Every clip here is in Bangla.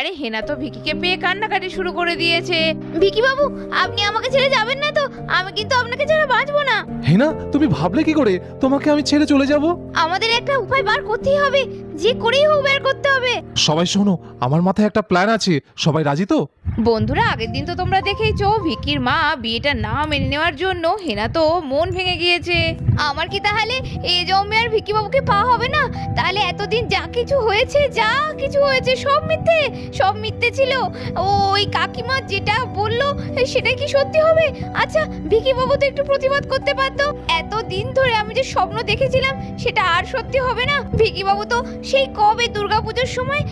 আরে হেনা তো ভিকিকে পেয়ে কান্নাকাটি শুরু করে দিয়েছে। ভিকি বাবু, আপনি আমাকে ছেড়ে যাবেন না তো? আমি কিন্তু আপনাকে ছাড়া বাঁচবো না। হেনা, তুমি ভাবলে কি করে তোমাকে আমি ছেড়ে চলে যাব? আমাদের একটা উপায় বার করতেই হবে, যে করেই হোক বের করতে হবে। সবাই শোনো, আমার মাথায় একটা প্ল্যান আছে, সবাই রাজি তো? বন্ধুরা, আগের দিন তো তোমরা দেখেইছো ভিকির মা বিয়েটা না মেনে নেওয়ার জন্য হেনা তো মন ভেঙে গিয়েছে। আমার কি তাহলে এই জন্মে আর ভিকি বাবুকে পাওয়া হবে না? তাহলে এতদিন যা কিছু হয়েছে সব মিথ্যে ছিল। ওই কাকিমা যেটা বললো সেটাই কি সত্যি হবে? আচ্ছা, ভিকি বাবু তো একটু প্রতিবাদ করতে পারতো। এতদিন ধরে আমি যে স্বপ্ন দেখেছিলাম সেটা আর সত্যি হবে না। ভিকি বাবু তো সেই কবে দুর্গাপুজোর সময়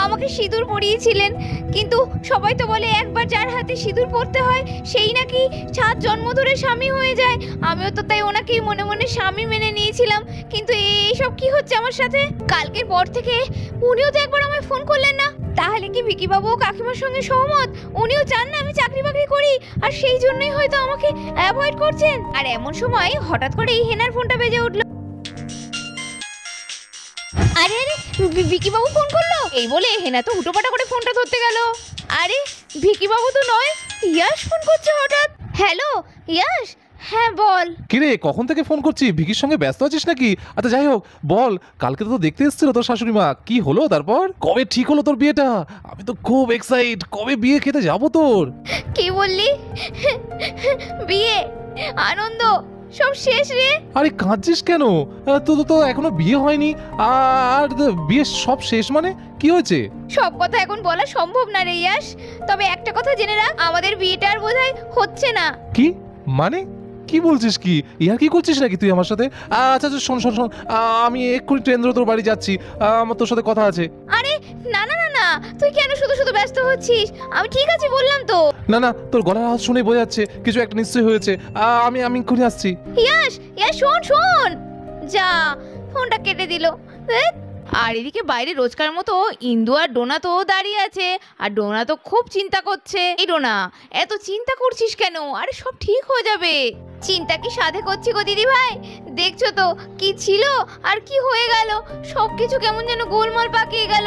আমাকে সিঁদুর পরিয়েছিলেন, কিন্তু সবাই তো বলে একবার যার হাতে সিঁদুর পরতে হয় সেই নাকি 7 জন্ম ধরে স্বামী হয়ে যায়। আমিও তো তাই ওনাকেই মনে মনে স্বামী মেনে নিয়েছিলাম। কিন্তু এইসব কি হচ্ছে আমার সাথে? কালকের পর থেকে উনিও তো একবার আমায় ফোন করলেন না। তাহলে কি ভিকি বাবু কাকিমার সঙ্গে সহমত? উনিও চান না আমি চাকরি বাকরি করি, আর সেই জন্যই হয়তো আমাকে অ্যাভয়েড করছেন। আর এমন সময় হঠাৎ করেই হেনার ফোনটা বেজে উঠল। আরে আরে, ভিকি বাবু ফোন করলো এই বলে হেনা তো হুটোপাটা করে ফোনটা ধরতে গেল। আরে ভিকি বাবু তো নয়, ইয়াশ ফোন করছে হঠাৎ। হ্যালো ইয়াশ, হ্যাঁ বল। কিরে, কখন থেকে ফোন করছি? ভিকির সঙ্গে ব্যস্ত আছিস নাকি? আচ্ছা যাই হোক, বল, কালকে তো দেখতে এসেছিল তোর শাশুড়ি মা, কি হলো তারপর? কবে ঠিক হলো তোর বিয়েটা? আমি তো খুব এক্সাইট, কবে বিয়ে খেতে যাবো তোর? কি বললি? বিয়ে, আনন্দ সব শেষ রে। আরে কাঁদছিস কেন? তো এখনো বিয়ে হয়নি, আর বিয়ে সব শেষ মানে কি হয়েছে? সব কথা এখন বলা সম্ভব না রে ইয়াশ, তবে একটা কথা জেনে রাখ, আমাদের বিয়েটা আর বোধহয় হচ্ছে না। কি মানে? কি বলছিস? কি ইয়ার কি করছিস নাকি তুই আমার সাথে? আচ্ছা আচ্ছা, শোন শোন শোন, আমি এক্ষুনি ট্রেন ধরে তোর বাড়ি যাচ্ছি, আমার তোর সাথে কথা আছে। আরে না না না না, তুই কেন শুধু শুধু ব্যস্ত হচ্ছিস? আমি ঠিক আছে বললাম তো। না না, তোর গলার আওয়াজ শুনে বোঝা যাচ্ছে কিছু একটা নিশ্চয়ই হয়েছে। আমি এক্ষুনি আসছি। ইয়াশ ইয়াশ, শোন শোন, যা, ফোনটা কেটে দিল। আর এদিকে বাইরে রোজকার মতো ইন্দু আর ডোনা তো দাঁড়িয়ে আছে, আর ডোনা তো খুব চিন্তা করছে। এই ডোনা, এত চিন্তা করছিস কেন? আরে সব ঠিক হয়ে যাবে। চিন্তা কি সাধে করছি গো দিদি ভাই? দেখছো তো কি ছিল আর কি হয়ে গেল, সবকিছু কেমন যেন গোলমাল পাকিয়ে গেল।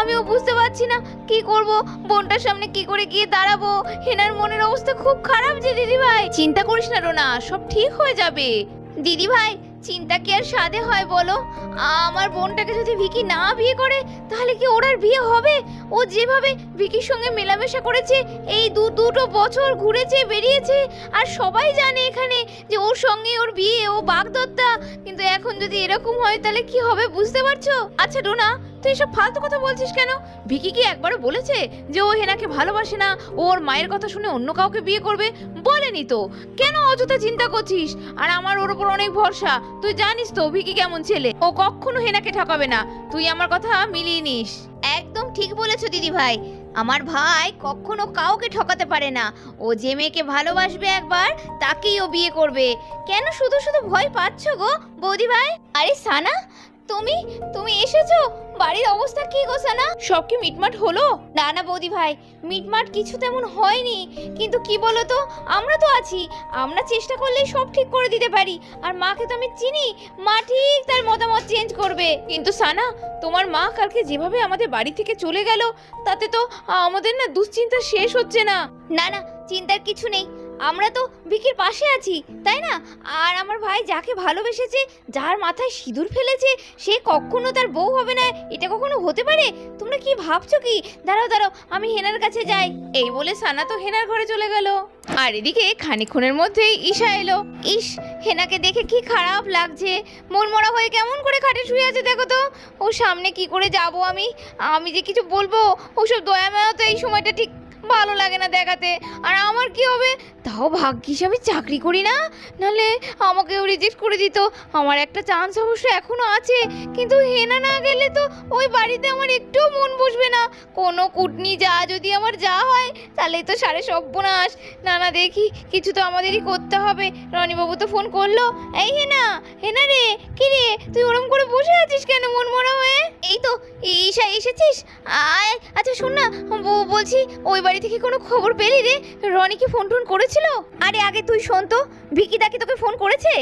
আমিও বুঝতে পারছি না কি করব, বোনটার সামনে কি করে গিয়ে দাঁড়াবো। হেনার মনের অবস্থা খুব খারাপ যে দিদি ভাই। চিন্তা করিস না ডোনা, সব ঠিক হয়ে যাবে। দিদি ভাই, চিন্তা কি আর সাধে হয় বলো? আমার বোনটাকে যদি ভিকি না বিয়ে করে তাহলে কি ওর আর বিয়ে হবে? ও যেভাবে ভিকির সঙ্গে মেলামেশা করেছে, এই দুটো বছর ঘুরেছে বেরিয়েছে, আর সবাই জানে এখানে যে ওর সঙ্গে ওর বিয়ে, ও বাগদত্তা। কিন্তু এখন যদি এরকম হয় তাহলে কি হবে বুঝতে পারছো? আচ্ছা ডোনা, তুই এসব ফালতু কথা বলছিস কেন? ভিকি কি একবারও বলেছে যে ও হেনাকে ভালোবাসে না, ওর মায়ের কথা শুনে অন্য কাউকে বিয়ে করবে? বলেনি তো। কেন অযথা চিন্তা করছিস? আর আমার ওর উপর অনেক ভরসা, তুই জানিস তো ভিকি কেমন ছেলে, ও কখনো হেনাকে ঠকাবে না। তুই আমার কথা মিলিয়ে নিস। একদম ঠিক বলেছো দিদি ভাই, আমার ভাই কখনো কাউকে ঠকাতে পারে না। ও যে মেয়েকে ভালোবাসবে একবার, তাকেই ও বিয়ে করবে। কেন শুধু শুধু ভয় পাচ্ছ গো বৌদি ভাই? আরে সানা, তুমি তুমি এসেছো? বাড়ির অবস্থা কি গো সানা? সব কি মিটমাট হলো? না না বৌদি ভাই, মিটমাট কিছু তেমন হয়নি, কিন্তু কি বলো তো, আমরা তো আছি, আমরা চেষ্টা করলে সব ঠিক করে দিতে পারি। আর মাকে তো আমি চিনি, মা ঠিক তার মতামত চেঞ্জ করবে। কিন্তু সানা, তোমার মা কালকে যেভাবে আমাদের বাড়ি থেকে চলে গেল, তাতে তো আমাদের না দুশ্চিন্তা শেষ হচ্ছে না। না না, চিন্তার কিছু নেই, আমরা তো ভিকির পাশে আছি, তাই না? আর আমার ভাই যাকে ভালোবেসেছে, যার মাথায় সিঁদুর ফেলেছে, সে কখনো তার বউ হবে না, এটা কখনো হতে পারে? তোমরা কি ভাবছো কি? দাঁড়াও দাঁড়াও, আমি হেনার কাছে যাই। এই বলে সানা তো হেনার ঘরে চলে গেল। আর এদিকে খানিকক্ষণের মধ্যেই ঈশা এলো। ইস, হেনাকে দেখে কি খারাপ লাগছে, মনমরা হয়ে কেমন করে খাটে শুয়ে আছে দেখো তো। ও সামনে কি করে যাব আমি যে কিছু বলবো, ওসব দয়া মায়া তো এই সময়টা ঠিক ভালো লাগে না দেখাতে। আর আমার কি হবে? তাও ভাগ্যিস আমি চাকরি করি না, নাহলে আমাকেও রিজেক্ট করে দিত। আমার একটা চান্স অবশ্য এখনো আছে, কিন্তু হেনা না গেলে তো ওই বাড়িতে আমার একটুও মন বসবে না। কোনো কুটনি যা যদি আমার যা হয়, তাহলে তো সারে সর্বনাশ। না না, দেখি কিছু তো আমাদেরই করতে হবে। রনিবাবু তো ফোন করলো। এই হেনা, হেনা রে, কি রে তুই ওরম করে বসে আছিস কেন মন মরা হয়ে? এই তো ঈশা, এসেছিস? আয়। আচ্ছা শোন না, বলছি ওই বাড়ি থেকে কোনো খবর পেলি রে? রনি কি ফোন টোন করেছিল? আরে আগে তুই শোন তো, ভিকি দাকে তোকে ফোন করেছে?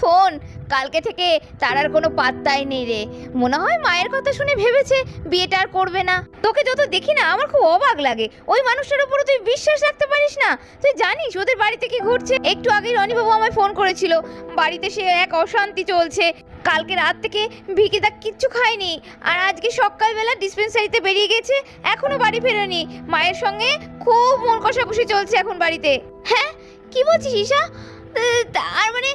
ফোন কালকে থেকে তার আর কোনো পাত্তাই নেই রে। মনে হয় মায়ের কথা শুনে ভেবেছে বিয়েটা আর করবে না। তোকে যত দেখি না আমার খুব অবাক লাগে, ওই মানুষটার উপরে তুই বিশ্বাস রাখতে পারিস না। তুই জানিস ওদের বাড়িতে কি ঘটছে? একটু আগে রনিবাবু আমায় ফোন করেছিল, বাড়িতে সে এক অশান্তি চলছে। কালকে রাত থেকে ভিকিদা কিচ্ছু খায়নি, আর আজকে সকালবেলা ডিসপেন্সারিতে বেরিয়ে গেছে, এখনো বাড়ি ফেরেনি। মায়ের সঙ্গে খুব মন কষাকষি চলছে এখন বাড়িতে। হ্যাঁ, কি বলছিস ঈশা? তার মানে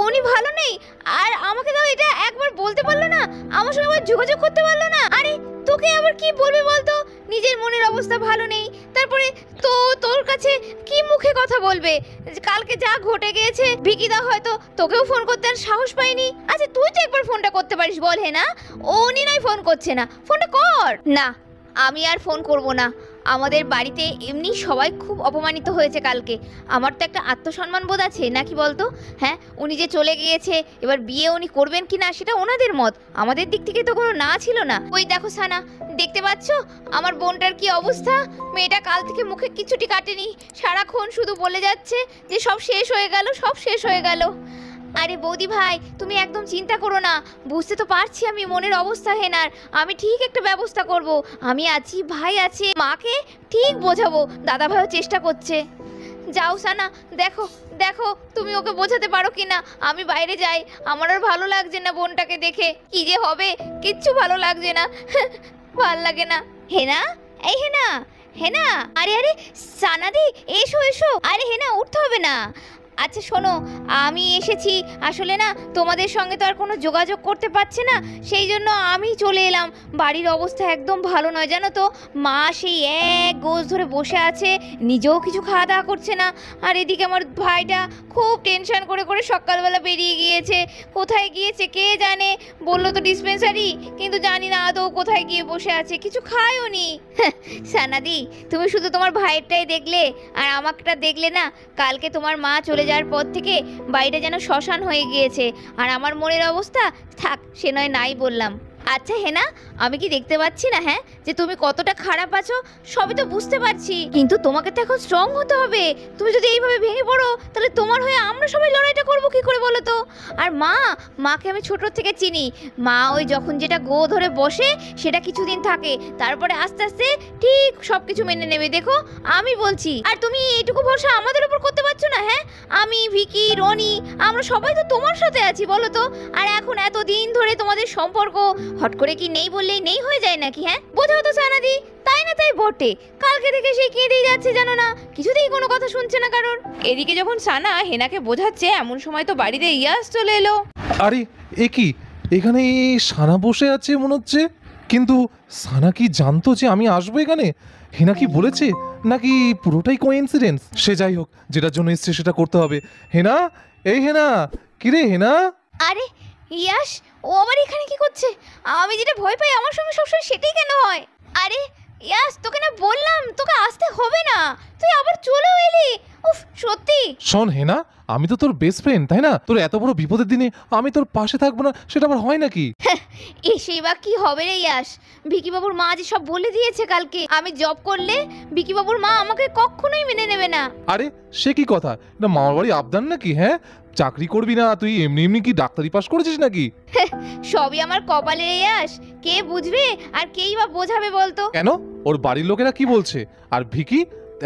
উনি ভালো নেই? আর আমাকে তো এটা একবার বলতে পারলো না, আমার সঙ্গে আবার যোগাযোগ করতে পারলো না। আরে তোকে আবার কি বলবে বলতো? নিজের মনের অবস্থা ভালো নেই, তারপরে তো তোর কাছে কি মুখে কথা বলবে? কালকে যা ঘটে গিয়েছে, ভিকিদা হয়তো তোকেও ফোন করতে আর সাহস পায়নি। আচ্ছা তুই তো একবার ফোনটা করতে পারিস, বল। হে না, উনি নয় ফোন করছে না, ফোনটা কর না। আমি আর ফোন করব না। আমাদের বাড়িতে এমনি সবাই খুব অপমানিত হয়েছে কালকে। আমার তো একটা আত্মসম্মান বোধ আছে নাকি বলতো? হ্যাঁ, উনি যে চলে গিয়েছে, এবার বিয়ে উনি করবেন কি না সেটা ওনাদের মত, আমাদের দিক থেকে তো কোনো না ছিল না। ওই দেখো সানা, দেখতে পাচ্ছ আমার বোনটার কি অবস্থা? মেয়েটা কাল থেকে মুখে কিছুটি কাটেনি, সারাক্ষণ শুধু বলে যাচ্ছে যে সব শেষ হয়ে গেল, সব শেষ হয়ে গেল। আরে বৌদি ভাই, তুমি একদম চিন্তা করো না, বুঝতে তো পারছি আমি মনের অবস্থা হেনার। আমি ঠিক একটা ব্যবস্থা করব, আমি আছি, ভাই আছে, মাকে ঠিক বোঝাবো। দাদা ভাইও চেষ্টা করছে। যাও সানা, দেখো দেখো তুমি ওকে বোঝাতে পারো কিনা। আমি বাইরে যাই, আমার আর ভালো লাগছে না বোনটাকে দেখে। কি যে হবে কিচ্ছু ভালো লাগছে না, ভাল লাগে না। হেনা, এই হেনা, হেনা, আরে আরে সানাদি, এসো এসো। আরে হেনা, উঠতে হবে না। আচ্ছা শোনো, আমি এসেছি, আসলে না তোমাদের সঙ্গে তো আর কোনো যোগাযোগ করতে পারছে না, সেই জন্য আমি চলে এলাম। বাড়ির অবস্থা একদম ভালো নয় জানো তো, মা সেই এক গোছ ধরে বসে আছে, নিজেও কিছু খাওয়া দাওয়া করছে না। আর এদিকে আমার ভাইটা খুব টেনশন করে করে সকালবেলা বেরিয়ে গিয়েছে। কোথায় গিয়েছে কে জানে, বললো তো ডিসপেন্সারি, কিন্তু জানি না আদৌ কোথায় গিয়ে বসে আছে, কিছু খায়ও নি। সানাদি, তুমি শুধু তোমার ভাইয়েরটাই দেখলে আর আমারটা দেখলে না। কালকে তোমার মা চলে যাওয়ার পর থেকে বাড়িটা যেন শ্মশান হয়ে গিয়েছে, আর আমার মনের অবস্থা থাক সে নয় নাই বললাম। আচ্ছা হেনা, আমি কি দেখতে পাচ্ছি না হ্যাঁ যে তুমি কতটা খারাপ আছো? সবই তো বুঝতে পারছি, কিন্তু তোমাকে তো এখন স্ট্রং হতে হবে। তুমি যদি এইভাবে ভেঙে পড়ো তাহলে তোমার হয়ে আমরা সবাই লড়াইটা করবো কি করে বলো তো? আর মাকে আমি ছোট থেকে চিনি, মা ওই যখন যেটা গো ধরে বসে সেটা কিছুদিন থাকে, তারপরে আস্তে আস্তে ঠিক সব কিছু মেনে নেবে। দেখো আমি বলছি, আর তুমি এইটুকু ভরসা আমাদের উপর করতে পারছো না? হ্যাঁ, আমি, ভিকি, রনি, আমরা সবাই তো তোমার সাথে আছি বলো তো। আর এখন এতদিন ধরে তোমাদের সম্পর্ক হট করে কি নেই বললেই নেই হয়ে যায় নাকি? হ্যাঁ, বোঝাও তো সানাদি। তাই না তাই বটে, কালকে থেকে সেই কেঁদেই যাচ্ছে জানো না, কিছুতেই কোনো কথা শুনছে না কারোর। এদিকে যখন সানা হেনাকে বোঝাচ্ছে, এমন সময় তো বাড়িতে ইয়াস চলে এলো। আরে এ কি, এখানে সানা বসে আছে মনে হচ্ছে, কিন্তু সানা কি জানতো যে আমি আসবো এখানে? হেনা কি বলেছে, নাকি পুরোটাই কোইন্সিডেন্স? সে যাই হোক, যেটার জন্য এসছে সেটা করতে হবে। হেনা, এই হেনা, কিরে হেনা? আরে ইয়াস, ও আবার এখানে কি করছে? আমি যেটা ভয় পাই আমার সঙ্গে সবসময় সেটাই কেন হয়? আরে ইয়াস, তোকে না বললাম তোকে আসতে হবে না, তুই আবার চলেও এলি। উফ, সত্যি। শোন হেনা, আমি তো তোর বেস্ট ফ্রেন্ড, তাই না? তোর এত বড় বিপদের দিনে আমি তোর পাশে থাকবো না, সেটা আবার হয় নাকি? এসেই বা কি হবে রে ইয়াস? ভিকিবাবুর মা যে সব বলে দিয়েছে কালকে, আমি জব করলে ভিকিবাবুর মা আমাকে কখনোই মেনে নেবে না। আরে সে কি কথা, না মামার বাড়ি আবদান নাকি? হ্যাঁ, চাকরি করবি না তুই? এমনি এমনি কি ডাক্তারি পাস করেছিস নাকি? সবই আমার কপালে রে ইয়াস, কে বুঝবে আর কেই বা বোঝাবে বলতো? কেন, ওর বাড়ির লোকেরা কি বলছে? আর ভিকি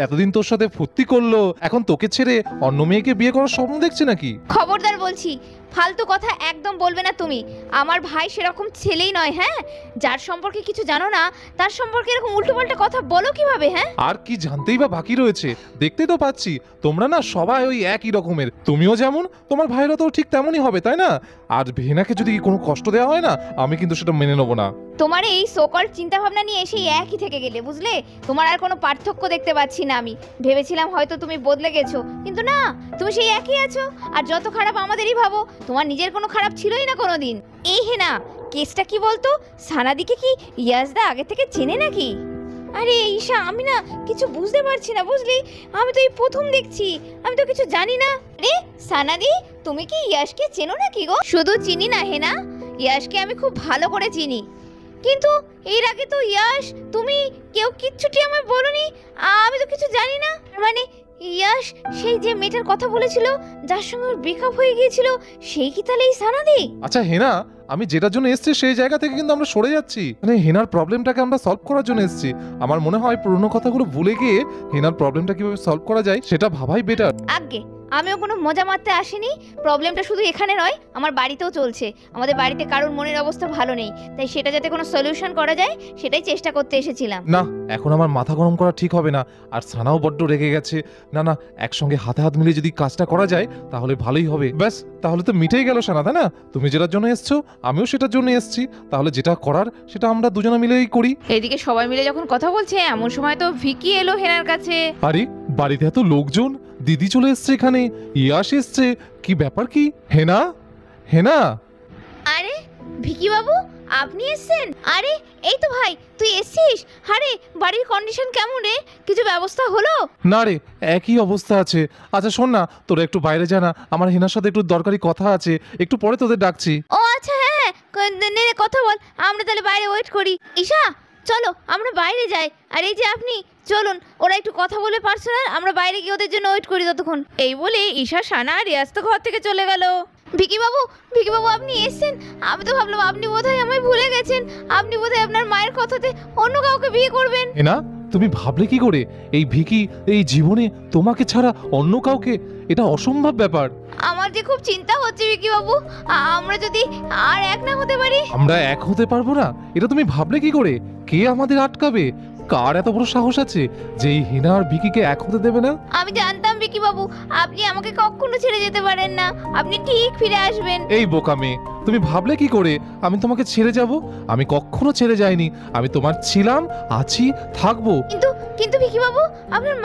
এতদিন তোর সাথে ফুর্তি করলো, এখন তোকে ছেড়ে অন্য মেয়েকে বিয়ে করার স্বপ্ন দেখছে নাকি? খবরদার বলছি, ফালতু কথা একদম বলবে না তুমি। আমার ভাই সেরকম ছেলেই নয়। হ্যাঁ, যার সম্পর্কে কিছু জানো না তার সম্পর্কে এরকম উল্টোপাল্টা কথা বলো কিভাবে? হ্যাঁ, আর কি জানতেই বা বাকি রয়েছে? দেখতেই তো পাচ্ছি তোমরা না সবাই ওই একই রকমের, তুমিও যেমন তোমার ভাইরা তো ঠিক তেমনই হবে, তাই না? আর ভেনাকে যদি কোনো কষ্ট দেওয়া হয় না, আমি কিন্তু সেটা মেনে নেবো না। তোমার এই সকল চিন্তা ভাবনা নিয়ে এসে একই থেকে গেলে, বুঝলে? তোমার আর কোনো পার্থক্য দেখতে পাচ্ছি না আমি। ভেবেছিলাম হয়তো তুমি বদলে গেছো, কিন্তু না, তুমি সেই একই আছো। আর যত খারাপ আমাদেরই ভাবো, তোমার নিজের কোনো খারাপ ছিলই না কোনোদিন। এই হেনা, কেসটা কি বলতো? সানাদিকে কি ইয়াসদা আগে থেকে চেনে নাকি? আরে ঈশা, আমি না কিছু বুঝতে পারছি না বুঝলি, আমি তো এই প্রথম দেখছি, আমি তো কিছু জানি না। রে সানাদি, তুমি কি ইয়াসকে চেনো নাকি গো? শুধু চিনি না হেনা, ইয়াসকে আমি খুব ভালো করে চিনি, কিন্তু এর আগে তো ইয়াস তুমি কেউ কিচ্ছুটি আমায় বলোনি, আমি তো কিছু জানি না। মানে ইয়াশ সেই যে মেয়েটার কথা বলেছিল, যার সঙ্গে ওর ব্রেকআপ হয়ে গিয়েছিল, সেই কি তাহলে এই সানাদি? আচ্ছা হেনা, আমি যেটার জন্য এসেছি সেই জায়গা থেকে কিন্তু আমরা সরে যাচ্ছি। মানে হেনার প্রবলেমটাকে আমরা সলভ করার জন্য এসেছি। আমার মনে হয় পুরনো কথাগুলো ভুলে গিয়ে হেনার প্রবলেমটা কিভাবে সলভ করা যায় সেটা ভাবাই বেটার। আগে আমিও কোনো মজা মারতে আসিনি। প্রবলেমটা শুধু এখানে নয়, আমার বাড়িতেও চলছে। আমাদের বাড়িতে কারোর মনের অবস্থা ভালো নেই, তাই সেটা যাতে কোনো সলিউশন করা যায় সেটাই চেষ্টা করতে এসেছিলাম। না, এখন আমার মাথা গরম করা ঠিক হবে না। আর সানাও বড্ড রেগে গেছে। না না, একসঙ্গে হাতে হাত মিলিয়ে যদি কাজটা করা যায় তাহলে ভালোই হবে। ব্যাস, তাহলে তো মিটেই গেল সানা, তাই না? তুমি যেটার জন্য এসছো আমিও সেটার জন্য এসেছি। তাহলে যেটা করার সেটা আমরা দুজনে মিলেই করি। এদিকে সবাই মিলে যখন কথা বলছে, এমন সময় তো ভিকি এলো হেনার কাছে। আরে বাড়িতে এত লোকজন, দিদি চলে এসছে এখানে, ইয়াশ এসছে, কি ব্যাপার কি? হেনা, হেনা। আরে ভিকি বাবু, আপনি এসেছেন? আরে এই তো ভাই, তুই এসেছিস? আরে বাড়ির কন্ডিশন কেমন রে? কিছু ব্যবস্থা হলো? না রে, একই অবস্থা আছে। আচ্ছা শোন না, তোরা একটু বাইরে যা না, আমার হেনার সাথে একটু দরকারি কথা আছে, একটু পরে তোদের ডাকছি। ও আচ্ছা, হ্যাঁ নে কথা বল, আমরা তাহলে বাইরে ওয়েট করি। ঈশা চলো আমরা বাইরে যাই। আর এই যে আপনি চলুন, ওরা একটু কথা বলে পার্সোনাল, আমরা বাইরে গিয়ে ওদের জন্য ওয়েট করি ততক্ষণ। এই বলে ঈশা, সানা আর রিয়াজ তো ঘর থেকে চলে গেল। ভিকি বাবু আপনি এসেছেন? আমি তো ভাবলাম আপনি বোধহয় আমায় ভুলে গেছেন। আপনি বোধহয় আপনার মায়ের কথাতে অন্য কাউকে বিয়ে করবেন। হেনা, তুমি ভাবলে কি করে এই ভিকি এই জীবনে তোমাকে ছাড়া অন্য কাউকে? এটা অসম্ভব ব্যাপার। আমার যে খুব চিন্তা হচ্ছে ভিকি বাবু, আমরা যদি আর এক না হতে পারি। আমরা এক হতে পারবো না? এটা তুমি ভাবলে কি করে? কে আমাদের আটকাবে? কার এত বড় সাহস আছে যে এই হিনা আর ভিকিকে এক হতে দেবে না? আমি জানতাম ভিকি বাবু, আপনি আমাকে কখনো ছেড়ে যেতে পারেন না। আপনি ঠিক ফিরে আসবেন। এই বোকা মেয়ে, তুমি ভাবলে কি করে আমি তোমাকে ছেড়ে যাব? আমি কখনো ছেড়ে যাইনি। আমি তোমার ছিলাম, আছি, থাকবো। কিন্তু ভিকি বাবু, আপনার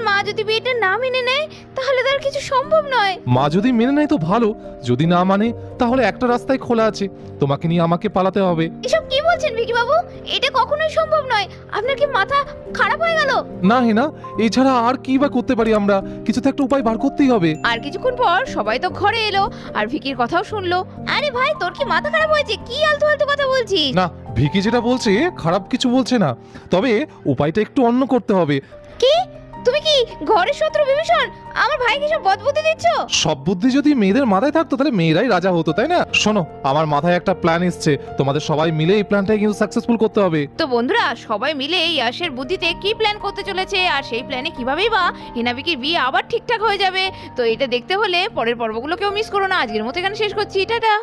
মা যদি বিয়েটা না মেনে নেয় তাহলে তার কিছু সম্ভব নয়। মা যদি মেনে নেয় তো ভালো, যদি না মানে তাহলে একটা রাস্তায় খোলা আছে, তোমাকে নিয়ে আমাকে পালাতে হবে। এসব কি বলছেন ভিকি বাবু? এটা কখনোই সম্ভব নয়। আপনার কি মাথা খারাপ হয়ে গেল? না হেনা, এছাড়া আর কি বা করতে পারি আমরা? কিছু তো একটা উপায় বার করতেই হবে। আর কিছুক্ষণ পর সবাই তো ঘরে এলো আর ভিকির কথাও শুনলো। আরে ভাই, তোর কি মাথা খারাপ হয়েছে? কি আলতু আলতু কথা বলছিস? না, ভিকি যেটা বলছে খারাপ কিছু বলছে না, তবে উপায়টা একটু অন্য করতে হবে। কি? তুমি কি ঘরের শত্রু বিভীষণ? আমার ভাইকে সব বদবুদ্ধি দিচ্ছ? সব বুদ্ধি যদি মেয়েদের মাথায় থাকতো তাহলে মেয়েরাই রাজা হতো, তাই না? শোনো, আমার মাথায় একটা প্ল্যান এসছে, তোমাদের সবাই মিলে এই প্ল্যানটাকে কিন্তু সাকসেসফুল করতে হবে। তো বন্ধুরা, সবাই মিলে ইয়াশের বুদ্ধিতে কি প্ল্যান করতে চলেছে আর সেই প্ল্যানে কিভাবেই বা হিনা ভিকির বিয়ে আবার ঠিকঠাক হয়ে যাবে, তো এটা দেখতে হলে পরের পর্বগুলোকেও মিস করো না। আজকের মতো এখানে শেষ করছি, টাটা।